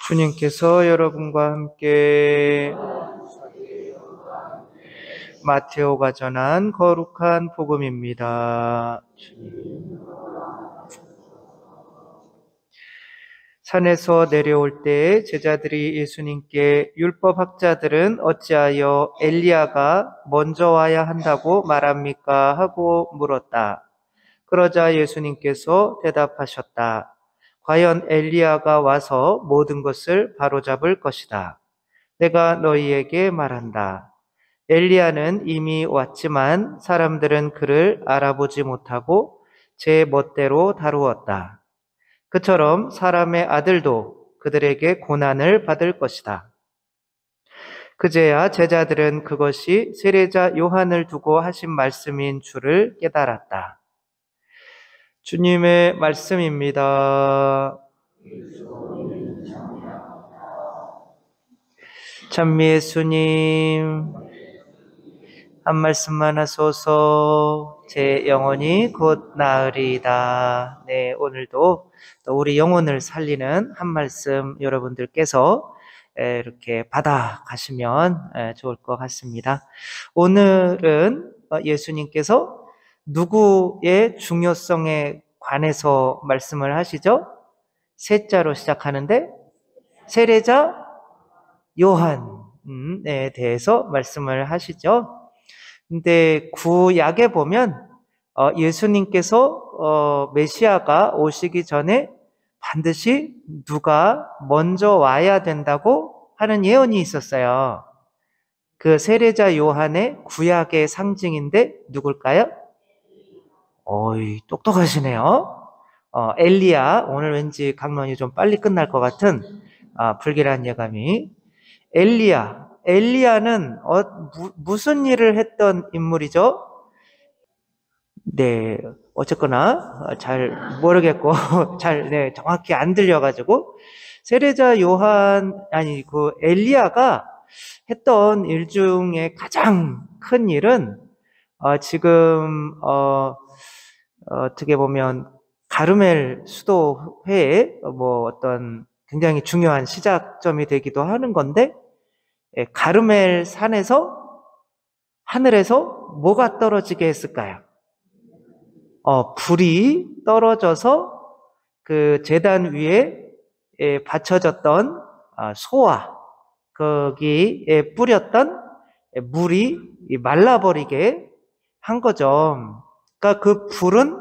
주님께서 여러분과 함께 마테오가 전한 거룩한 복음입니다. 산에서 내려올 때 제자들이 예수님께 율법학자들은 어찌하여 엘리야가 먼저 와야 한다고 말합니까? 하고 물었다. 그러자 예수님께서 대답하셨다. 과연 엘리야가 와서 모든 것을 바로잡을 것이다. 내가 너희에게 말한다. 엘리야는 이미 왔지만 사람들은 그를 알아보지 못하고 제 멋대로 다루었다. 그처럼 사람의 아들도 그들에게 고난을 받을 것이다. 그제야 제자들은 그것이 세례자 요한을 두고 하신 말씀인 줄을 깨달았다. 주님의 말씀입니다. 찬미 예수님, 한 말씀만 하소서. 제 영혼이 곧 나으리이다. 네, 오늘도 또 우리 영혼을 살리는 한 말씀 여러분들께서 이렇게 받아가시면 좋을 것 같습니다. 오늘은 예수님께서 누구의 중요성에 관해서 말씀을 하시죠? 셋자로 시작하는데 세례자 요한에 대해서 말씀을 하시죠. 근데 구약에 보면 예수님께서 메시아가 오시기 전에 반드시 누가 먼저 와야 된다고 하는 예언이 있었어요. 그 세례자 요한의 구약의 상징인데 누굴까요? 어이, 똑똑하시네요. 엘리야. 오늘 왠지 강론이 좀 빨리 끝날 것 같은 불길한 예감이. 엘리야는 무슨 일을 했던 인물이죠? 네, 어쨌거나 잘 모르겠고 잘 정확히 안 들려가지고 세례자 그 엘리야가 했던 일 중에 가장 큰 일은 지금 어떻게 보면 가르멜 수도회의 어떤 굉장히 중요한 시작점이 되기도 하는 건데, 가르멜 산에서 하늘에서 뭐가 떨어지게 했을까요? 불이 떨어져서 그 제단 위에 받쳐졌던 소와 거기에 뿌렸던 물이 말라버리게 한 거죠. 그러니까 그 불은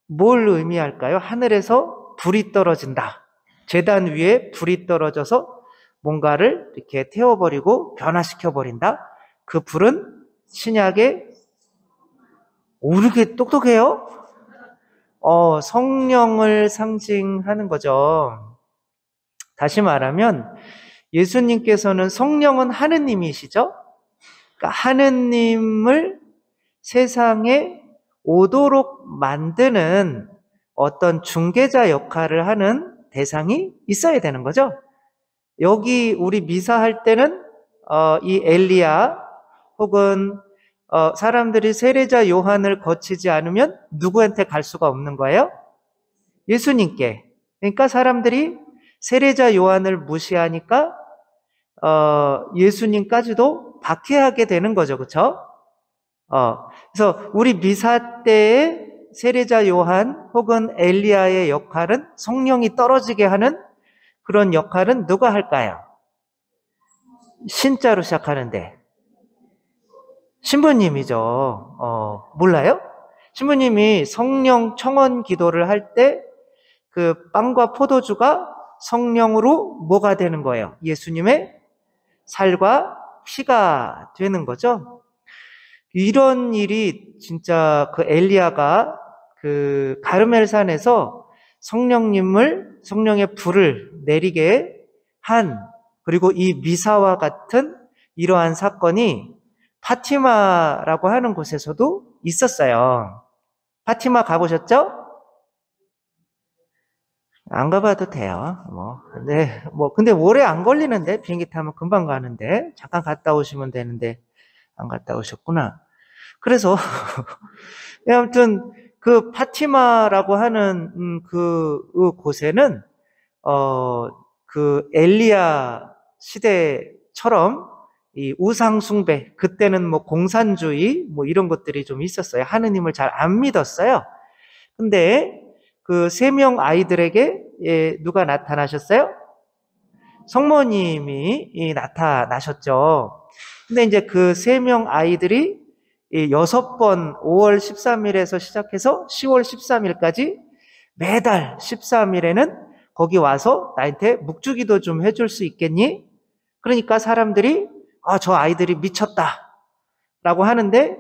뭘 의미할까요? 하늘에서 불이 떨어진다. 제단 위에 불이 떨어져서 뭔가를 이렇게 태워버리고 변화시켜버린다. 그 불은 신약의, 이렇게 똑똑해요? 성령을 상징하는 거죠. 다시 말하면 예수님께서는 성령은 하느님이시죠? 그러니까 하느님을 세상에 오도록 만드는 어떤 중개자 역할을 하는 대상이 있어야 되는 거죠. 여기 우리 미사할 때는 이 엘리야 혹은 사람들이 세례자 요한을 거치지 않으면 누구한테 갈 수가 없는 거예요? 예수님께. 그러니까 사람들이 세례자 요한을 무시하니까 예수님까지도 박해하게 되는 거죠. 그렇죠? 그래서 우리 미사 때의 세례자 요한 혹은 엘리야의 역할은 성령이 떨어지게 하는 그런 역할은 누가 할까요? 신자로 시작하는데 신부님이죠. 몰라요? 신부님이 성령 청원 기도를 할 때 그 빵과 포도주가 성령으로 뭐가 되는 거예요? 예수님의 살과 피가 되는 거죠. 이런 일이 진짜 그 엘리야가 그 가르멜산에서 성령의 불을 내리게 한, 그리고 이 미사와 같은 이러한 사건이 파티마라고 하는 곳에서도 있었어요. 파티마 가보셨죠? 안 가봐도 돼요. 근데 오래 안 걸리는데, 비행기 타면 금방 가는데, 잠깐 갔다 오시면 되는데, 안 갔다 오셨구나. 그래서, 아무튼, 그 파티마라고 하는 그 곳에는, 그 엘리야 시대처럼 이 우상 숭배, 그때는 뭐 공산주의 뭐 이런 것들이 좀 있었어요. 하느님을 잘 안 믿었어요. 근데 그 3명 아이들에게 누가 나타나셨어요? 성모님이 나타나셨죠. 근데 이제 그 3명 아이들이 6번 5월 13일에서 시작해서 10월 13일까지 매달 13일에는 거기 와서 나한테 묵주기도 좀 해줄 수 있겠니? 그러니까 사람들이 저 아이들이 미쳤다 라고 하는데,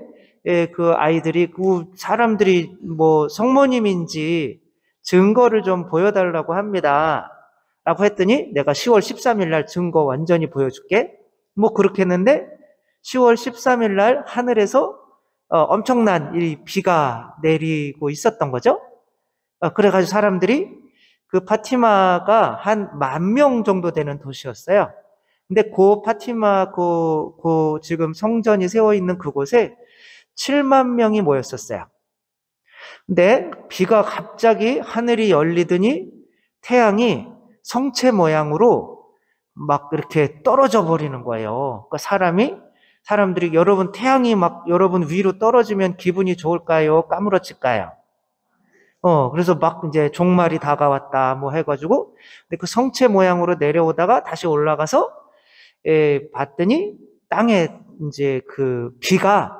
그 아이들이 그 사람들이 뭐 성모님인지 증거를 좀 보여달라고 합니다 라고 했더니, 내가 10월 13일 날 증거 완전히 보여줄게. 뭐 그렇게 했는데 10월 13일 날 하늘에서 엄청난 이 비가 내리고 있었던 거죠. 그래가지고 사람들이, 그 파티마가 한 10,000명 정도 되는 도시였어요. 근데 그 파티마, 그 지금 성전이 세워 있는 그곳에 7만 명이 모였었어요. 근데 비가 갑자기 하늘이 열리더니 태양이 성체 모양으로 막 이렇게 떨어져 버리는 거예요. 그러니까 사람들이 여러분, 태양이 막 여러분 위로 떨어지면 기분이 좋을까요? 까무러칠까요? 그래서 막 이제 종말이 다가왔다 뭐 해가지고, 근데 그 성체 모양으로 내려오다가 다시 올라가서 봤더니 땅에 이제 그 비가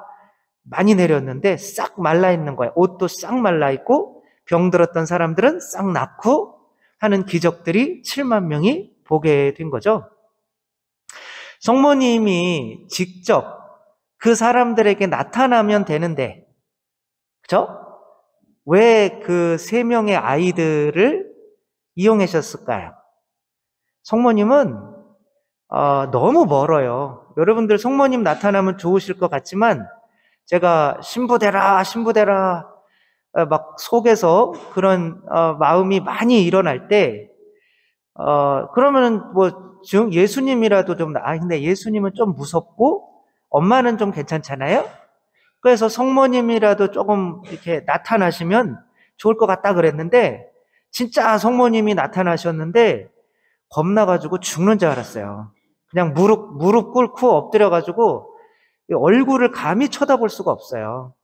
많이 내렸는데 싹 말라 있는 거예요. 옷도 싹 말라 있고 병들었던 사람들은 싹 낫고 하는 기적들이 7만 명이 보게 된 거죠. 성모님이 직접 그 사람들에게 나타나면 되는데, 그죠? 왜 그 3명의 아이들을 이용하셨을까요? 성모님은 너무 멀어요. 여러분들 성모님 나타나면 좋으실 것 같지만, 제가 신부되라 막 속에서 그런 마음이 많이 일어날 때, 그러면은 뭐 예수님이라도 좀, 근데 예수님은 좀 무섭고 엄마는 좀 괜찮잖아요. 그래서 성모님이라도 조금 이렇게 나타나시면 좋을 것 같다 그랬는데, 진짜 성모님이 나타나셨는데 겁나가지고 죽는 줄 알았어요. 그냥 무릎 꿇고 엎드려가지고 얼굴을 감히 쳐다볼 수가 없어요.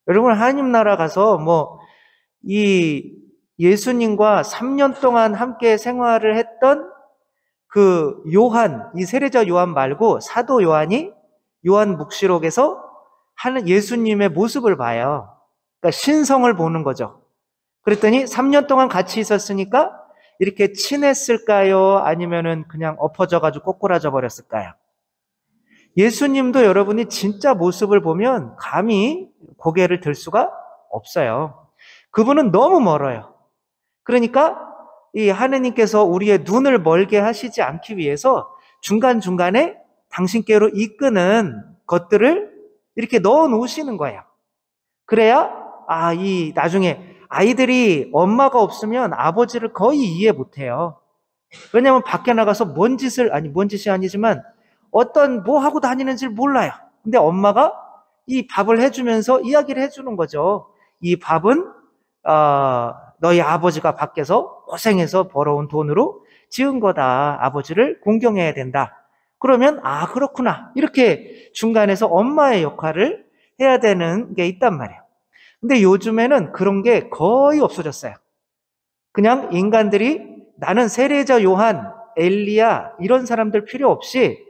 여러분, 하나님 나라 가서 뭐 이 예수님과 3년 동안 함께 생활을 했던 그 요한, 이 세례자 요한 말고 사도 요한이 요한 묵시록에서 하는 예수님의 모습을 봐요. 그러니까 신성을 보는 거죠. 그랬더니 3년 동안 같이 있었으니까 이렇게 친했을까요? 아니면은 그냥 엎어져가지고 꼬꾸라져 버렸을까요? 예수님도 여러분이 진짜 모습을 보면 감히 고개를 들 수가 없어요. 그분은 너무 멀어요. 그러니까 이 하느님께서 우리의 눈을 멀게 하시지 않기 위해서 중간중간에 당신께로 이끄는 것들을 이렇게 넣어 놓으시는 거예요. 그래야 이 나중에 아이들이 엄마가 없으면 아버지를 거의 이해 못해요. 왜냐하면 밖에 나가서 뭔 짓이 아니지만 어떤 뭐 하고 다니는지를 몰라요. 근데 엄마가 이 밥을 해주면서 이야기를 해주는 거죠. 이 밥은 너희 아버지가 밖에서 고생해서 벌어온 돈으로 지은 거다. 아버지를 공경해야 된다. 그러면 그렇구나. 이렇게 중간에서 엄마의 역할을 해야 되는 게 있단 말이에요. 근데 요즘에는 그런 게 거의 없어졌어요. 그냥 인간들이 나는 세례자 요한, 엘리야 이런 사람들 필요 없이,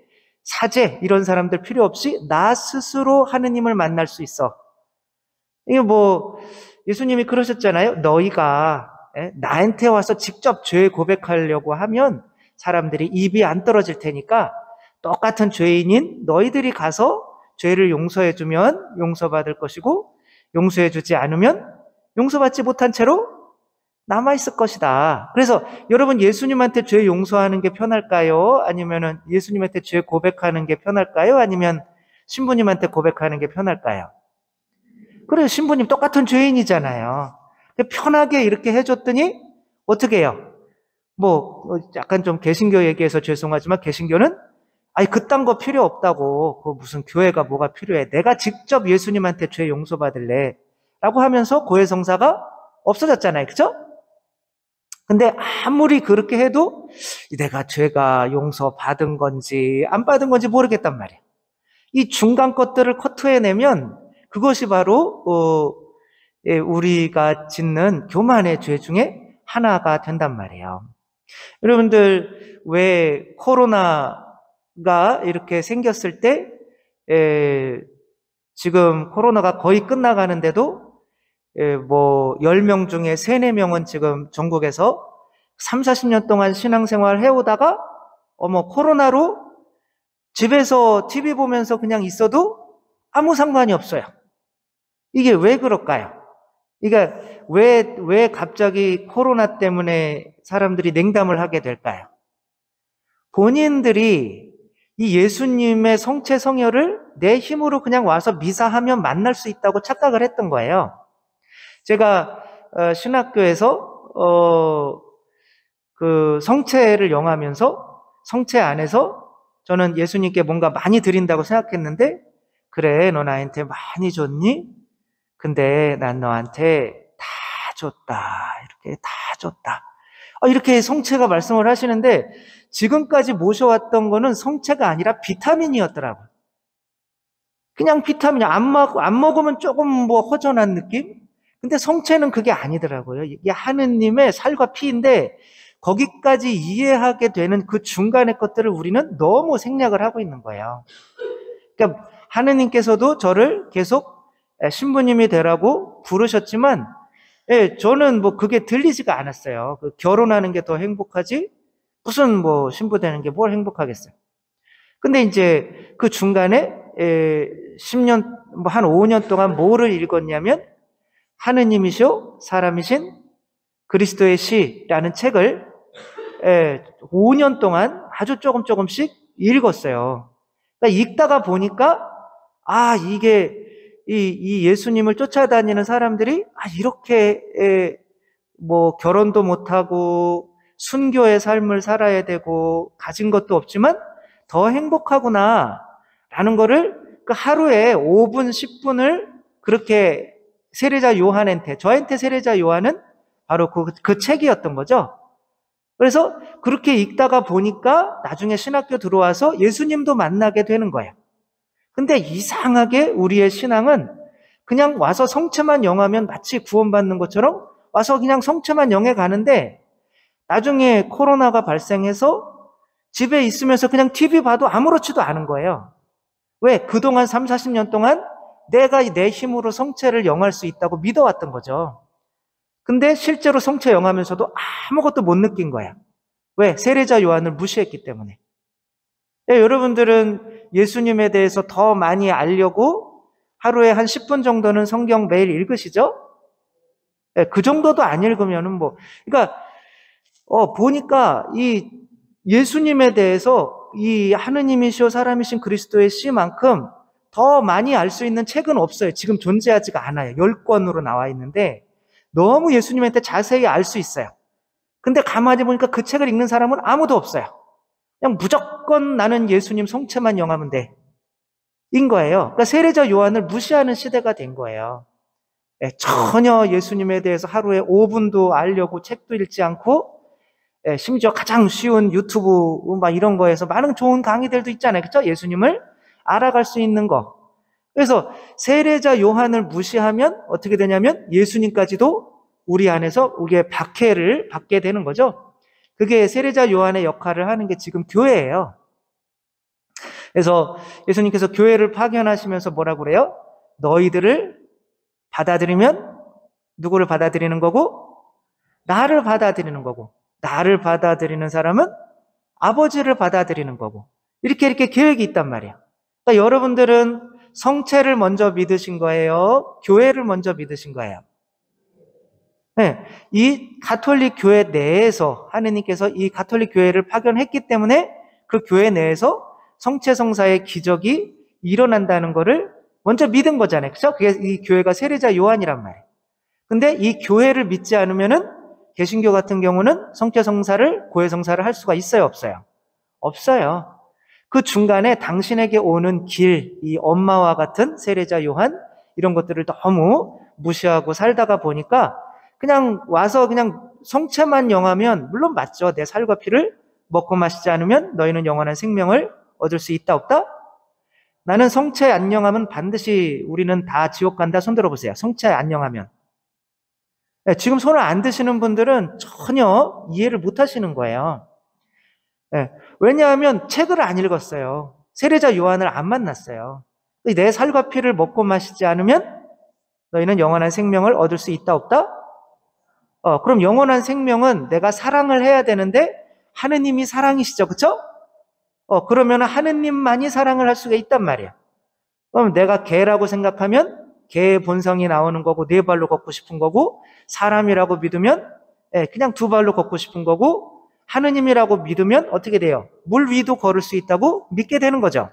사제 이런 사람들 필요 없이 나 스스로 하느님을 만날 수 있어. 이게 뭐 예수님이 그러셨잖아요. 너희가 나한테 와서 직접 죄 고백하려고 하면 사람들이 입이 안 떨어질 테니까 똑같은 죄인인 너희들이 가서 죄를 용서해주면 용서받을 것이고, 용서해주지 않으면 용서받지 못한 채로 남아있을 것이다. 그래서 여러분, 예수님한테 죄 용서하는 게 편할까요? 아니면은 예수님한테 죄 고백하는 게 편할까요? 아니면 신부님한테 고백하는 게 편할까요? 그래요. 신부님 똑같은 죄인이잖아요. 편하게 이렇게 해줬더니 어떻게 해요? 뭐 약간 좀 개신교 얘기해서 죄송하지만 개신교는 그딴 거 필요 없다고, 그 무슨 교회가 뭐가 필요해, 내가 직접 예수님한테 죄 용서받을래 라고 하면서 고해성사가 없어졌잖아요. 그죠? 근데 아무리 그렇게 해도 내가 죄가 용서받은 건지 안 받은 건지 모르겠단 말이에요. 이 중간 것들을 커트해내면 그것이 바로 우리가 짓는 교만의 죄 중에 하나가 된단 말이에요. 여러분들, 왜 코로나가 이렇게 생겼을 때 지금 코로나가 거의 끝나가는데도 뭐 10명 중에 3, 4명은 지금 전국에서 3, 40년 동안 신앙생활 해오다가 코로나로 집에서 TV 보면서 그냥 있어도 아무 상관이 없어요. 이게 왜 그럴까요? 그러니까 왜 갑자기 코로나 때문에 사람들이 냉담을 하게 될까요? 본인들이 이 예수님의 성체 성혈을 내 힘으로 그냥 와서 미사하면 만날 수 있다고 착각을 했던 거예요. 제가 신학교에서 그 성체를 영하면서 성체 안에서 저는 예수님께 뭔가 많이 드린다고 생각했는데, 그래, 너 나한테 많이 줬니? 근데 난 너한테 다 줬다. 이렇게 다 줬다. 이렇게 성체가 말씀을 하시는데, 지금까지 모셔왔던 거는 성체가 아니라 비타민이었더라고요. 그냥 비타민이 안 먹으면 조금 뭐 허전한 느낌? 근데 성체는 그게 아니더라고요. 이게 하느님의 살과 피인데, 거기까지 이해하게 되는 그 중간의 것들을 우리는 너무 생략을 하고 있는 거예요. 그러니까 하느님께서도 저를 계속 신부님이 되라고 부르셨지만, 저는 뭐 그게 들리지가 않았어요. 결혼하는 게 더 행복하지? 무슨 뭐 신부 되는 게 뭘 행복하겠어요. 근데 이제 그 중간에 10년, 한 5년 동안 뭐를 읽었냐면, 하느님이시오 사람이신 그리스도의 시라는 책을 5년 동안 아주 조금씩 읽었어요. 그러니까 읽다가 보니까 이게 이 예수님을 쫓아다니는 사람들이 이렇게 뭐 결혼도 못하고 순교의 삶을 살아야 되고 가진 것도 없지만 더 행복하구나 라는 거를 그 하루에 5분, 10분을 그렇게 세례자 요한한테, 저한테 세례자 요한은 바로 그 책이었던 거죠. 그래서 그렇게 읽다가 보니까 나중에 신학교 들어와서 예수님도 만나게 되는 거예요. 근데 이상하게 우리의 신앙은 그냥 와서 성체만 영하면 마치 구원받는 것처럼 와서 그냥 성체만 영해 가는데, 나중에 코로나가 발생해서 집에 있으면서 그냥 TV 봐도 아무렇지도 않은 거예요. 왜? 그동안 3, 40년 동안 내가 내 힘으로 성체를 영할 수 있다고 믿어왔던 거죠. 근데 실제로 성체 영하면서도 아무것도 못 느낀 거야. 왜? 세례자 요한을 무시했기 때문에. 여러분들은 예수님에 대해서 더 많이 알려고 하루에 한 10분 정도는 성경 매일 읽으시죠? 그 정도도 안 읽으면은 그러니까 보니까 이 예수님에 대해서 이 하느님이시오 사람이신 그리스도의 시만큼 더 많이 알 수 있는 책은 없어요. 지금 존재하지가 않아요. 10권으로 나와 있는데 너무 예수님한테 자세히 알 수 있어요. 근데 가만히 보니까 그 책을 읽는 사람은 아무도 없어요. 그냥 무조건 나는 예수님 성체만 영하면 돼. 인 거예요. 그러니까 세례자 요한을 무시하는 시대가 된 거예요. 전혀 예수님에 대해서 하루에 5분도 알려고 책도 읽지 않고, 심지어 가장 쉬운 유튜브 막 이런 거에서 많은 좋은 강의들도 있잖아요. 그렇죠? 예수님을 알아갈 수 있는 거. 그래서 세례자 요한을 무시하면 어떻게 되냐면 예수님까지도 우리 안에서 우리의 박해를 받게 되는 거죠. 그게 세례자 요한의 역할을 하는 게 지금 교회예요. 그래서 예수님께서 교회를 파견하시면서 뭐라고 그래요? 너희들을 받아들이면 누구를 받아들이는 거고? 나를 받아들이는 거고, 나를 받아들이는 사람은 아버지를 받아들이는 거고, 이렇게 계획이 있단 말이에요. 그러니까 여러분들은 성체를 먼저 믿으신 거예요? 교회를 먼저 믿으신 거예요? 네, 이 가톨릭 교회 내에서 하느님께서 이 가톨릭 교회를 파견했기 때문에 그 교회 내에서 성체 성사의 기적이 일어난다는 것을 먼저 믿은 거잖아요. 그렇죠? 그게 이 교회가 세례자 요한이란 말이에요. 근데 이 교회를 믿지 않으면은 개신교 같은 경우는 성체 성사를, 고해 성사를 할 수가 있어요, 없어요? 없어요. 그 중간에 당신에게 오는 길, 이 엄마와 같은 세례자 요한, 이런 것들을 너무 무시하고 살다가 보니까 그냥 와서 그냥 성체만 영하면 물론 맞죠. 내 살과 피를 먹고 마시지 않으면 너희는 영원한 생명을 얻을 수 있다 없다? 나는 성체 안 영하면 반드시 우리는 다 지옥 간다. 손 들어보세요. 성체 안 영하면. 네, 지금 손을 안 드시는 분들은 전혀 이해를 못 하시는 거예요. 네, 왜냐하면 책을 안 읽었어요. 세례자 요한을 안 만났어요. 내 살과 피를 먹고 마시지 않으면 너희는 영원한 생명을 얻을 수 있다 없다? 그럼 영원한 생명은 내가 사랑을 해야 되는데 하느님이 사랑이시죠. 그쵸? 그러면 하느님만이 사랑을 할 수가 있단 말이야. 그럼 내가 개라고 생각하면 개의 본성이 나오는 거고 네 발로 걷고 싶은 거고, 사람이라고 믿으면 그냥 두 발로 걷고 싶은 거고, 하느님이라고 믿으면 어떻게 돼요? 물 위도 걸을 수 있다고 믿게 되는 거죠.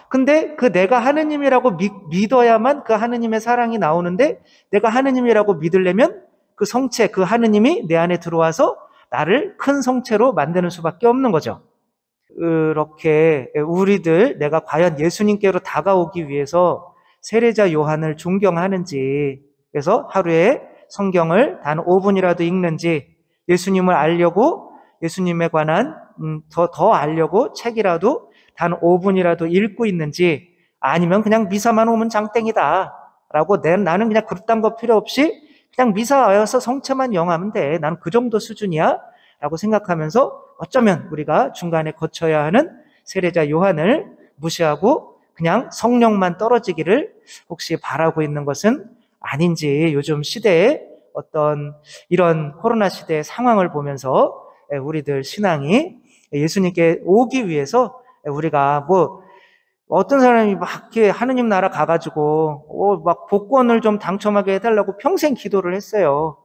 근데 그 내가 하느님이라고 믿어야만 그 하느님의 사랑이 나오는데, 내가 하느님이라고 믿으려면 그 성체, 그 하느님이 내 안에 들어와서 나를 큰 성체로 만드는 수밖에 없는 거죠. 그렇게 우리들, 내가 과연 예수님께로 다가오기 위해서 세례자 요한을 존경하는지, 그래서 하루에 성경을 단 5분이라도 읽는지, 예수님을 알려고, 예수님에 관한 더 알려고 책이라도 단 5분이라도 읽고 있는지, 아니면 그냥 미사만 오면 장땡이다 라고 나는 그냥 그딴 거 필요 없이 그냥 미사 와서 성체만 영하면 돼, 나는 그 정도 수준이야 라고 생각하면서 어쩌면 우리가 중간에 거쳐야 하는 세례자 요한을 무시하고 그냥 성령만 떨어지기를 혹시 바라고 있는 것은 아닌지, 요즘 시대에 어떤 이런 코로나 시대의 상황을 보면서 우리들 신앙이 예수님께 오기 위해서 우리가 어떤 사람이 막 이렇게 하느님 나라 가가지고 막 복권을 좀 당첨하게 해달라고 평생 기도를 했어요.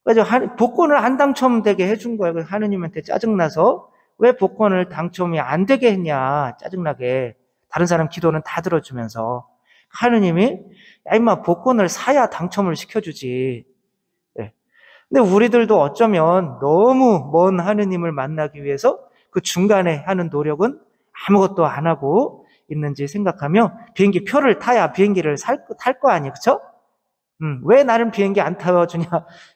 그래서 복권을 안 당첨되게 해준 거예요. 그래서 하느님한테 짜증나서 왜 복권을 당첨이 안 되게 했냐, 짜증나게. 다른 사람 기도는 다 들어주면서. 하느님이 야 임마, 복권을 사야 당첨을 시켜주지. 네. 근데 우리들도 어쩌면 너무 먼 하느님을 만나기 위해서 그 중간에 하는 노력은 아무것도 안 하고 있는지 생각하며, 비행기 표를 타야 비행기를 탈 거 아니에요. 그쵸? 왜 나는 비행기 안 타주냐,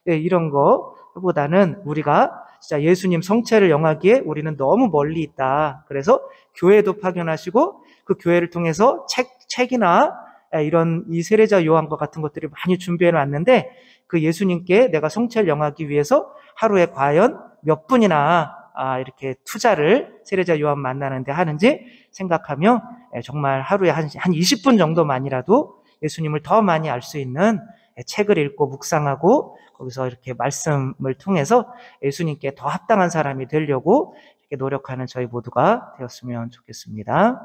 이런 거보다는 우리가 진짜 예수님 성체를 영하기에 우리는 너무 멀리 있다. 그래서 교회도 파견하시고 그 교회를 통해서 책이나 이런 이 세례자 요한과 같은 것들이 많이 준비해 놨는데, 그 예수님께 내가 성체를 영하기 위해서 하루에 과연 몇 분이나 이렇게 투자를 세례자 요한 만나는데 하는지 생각하며, 정말 하루에 한 20분 정도만이라도 예수님을 더 많이 알 수 있는 책을 읽고 묵상하고 거기서 이렇게 말씀을 통해서 예수님께 더 합당한 사람이 되려고 이렇게 노력하는 저희 모두가 되었으면 좋겠습니다.